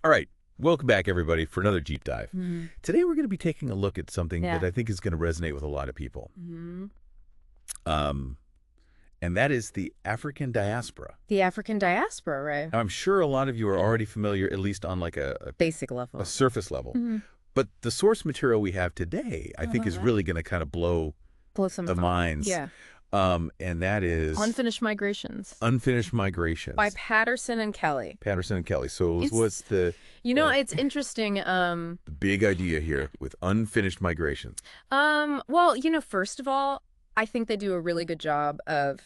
All right. Welcome back, everybody, for another deep dive. Today, we're going to be taking a look at something that I think is going to resonate with a lot of people. And that is the African diaspora. The African diaspora, right? Now, I'm sure a lot of you are already familiar, at least on like a basic level, a surface level. But the source material we have today, I think, is really going to kind of blow some the minds. Yeah. And that is Unfinished Migrations. Unfinished Migrations. By Patterson and Kelley. Patterson and Kelley. So what's the... You know, it's interesting. The big idea here with unfinished migrations. Well, you know, first of all, I think they do a really good job of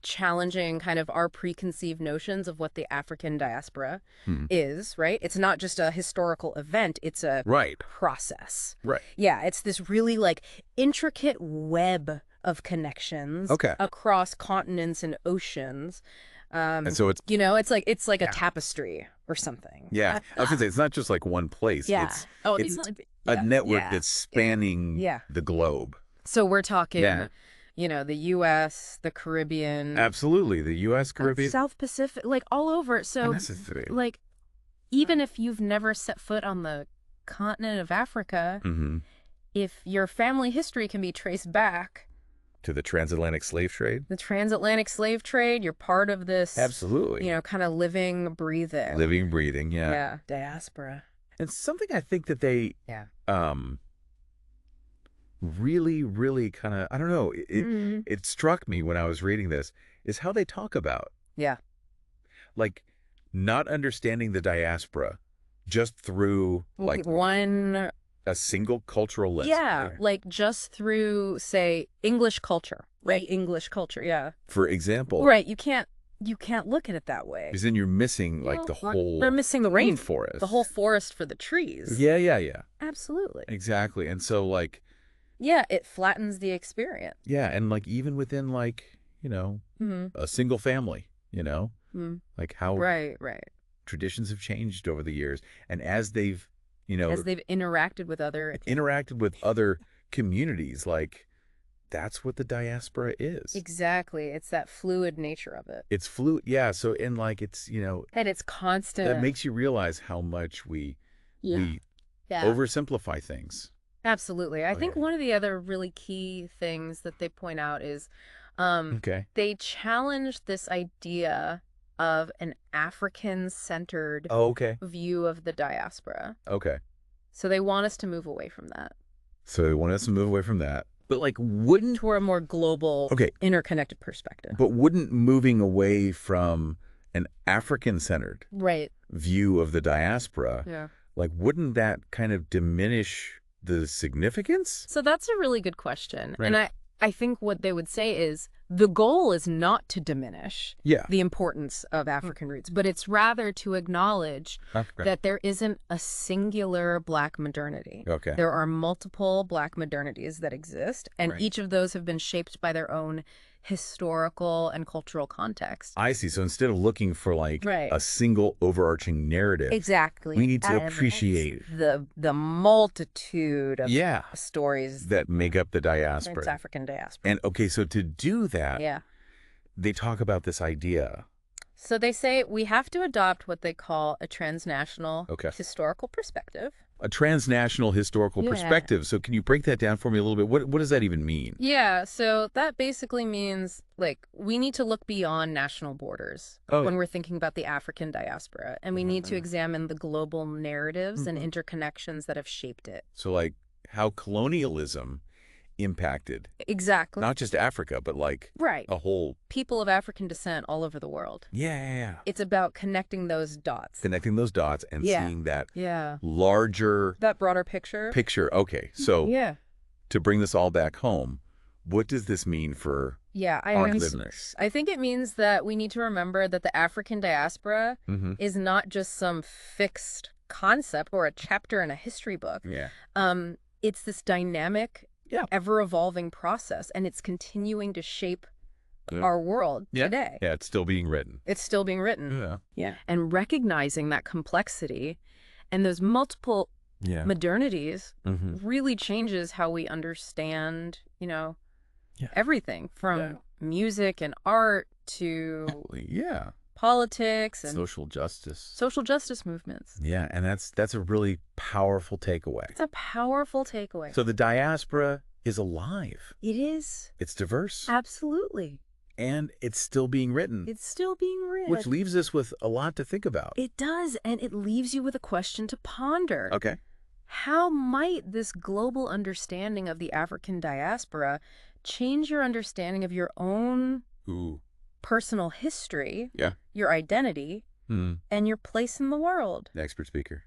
challenging kind of our preconceived notions of what the African diaspora is, right? It's not just a historical event, it's a process. Right. Yeah, it's this really like intricate web of connections across continents and oceans. And so it's, you know, it's like a tapestry or something. Yeah. I was going to say, it's not just like one place. Yeah. It's a network that's spanning the globe. So we're talking, you know, the U.S., the Caribbean. Absolutely. The U.S., Caribbean. South Pacific, like all over. So, like, even if you've never set foot on the continent of Africa, if your family history can be traced back to the transatlantic slave trade. The transatlantic slave trade, you're part of this. Absolutely. You know, kind of living, breathing. Living, breathing, Yeah, diaspora. And something I think that they really kind of, I don't know, it struck me when I was reading this, is how they talk about. Yeah. Like, not understanding the diaspora just through, like, a single cultural lens. Yeah, like just through, say, English culture, right? English culture, yeah. For example. Right, you can't look at it that way. Because then you're missing, like, the whole... We're missing the rainforest. The whole forest for the trees. Yeah. Absolutely. Exactly. And so, like... Yeah, it flattens the experience. Yeah, and, like, even within, like, you know, a single family, you know? Like, how... Right. Traditions have changed over the years. And as they've... You know, as they've interacted with other communities, like, that's what the diaspora is. Exactly. It's that fluid nature of it. It's fluid. Yeah. So, and like, it's, you know, that it's constant. That makes you realize how much we oversimplify things. Absolutely. I think one of the other really key things that they point out is they challenge this idea of an African-centered view of the diaspora. So they want us to move away from that. But, like, wouldn't... Toward a more global, interconnected perspective. But wouldn't moving away from an African-centered view of the diaspora, like, wouldn't that kind of diminish the significance? So that's a really good question. Right. And I think what they would say is the goal is not to diminish the importance of African roots, but it's rather to acknowledge that there isn't a singular Black modernity. There are multiple Black modernities that exist, and each of those have been shaped by their own historical and cultural context. I see. So instead of looking for, like, a single overarching narrative, we need to appreciate the multitude of stories that make up the diaspora. It's African diaspora. And so to do that, they talk about this idea. So they say we have to adopt what they call a transnational historical perspective. A transnational historical perspective. So can you break that down for me a little bit? What does that even mean? Yeah, so that basically means, like, we need to look beyond national borders when we're thinking about the African diaspora. And we need to examine the global narratives and interconnections that have shaped it. So, like, how colonialism impacted not just Africa, but, like, a whole... People of African descent all over the world. Yeah. It's about connecting those dots. And seeing that larger... That broader picture. So to bring this all back home, what does this mean for our listeners? I think it means that we need to remember that the African diaspora is not just some fixed concept or a chapter in a history book. It's this dynamic... ever-evolving process, and it's continuing to shape our world today. Yeah, it's still being written. And recognizing that complexity and those multiple modernities really changes how we understand, you know, everything from music and art to politics and social justice movements. Yeah, and that's a really powerful takeaway. It's a powerful takeaway. So the diaspora is alive. It is. It's diverse. Absolutely. And it's still being written. It's still being written. Which leaves us with a lot to think about. It does, and it leaves you with a question to ponder. Okay. How might this global understanding of the African diaspora change your understanding of your own personal history, your identity, and your place in the world? Expert speaker.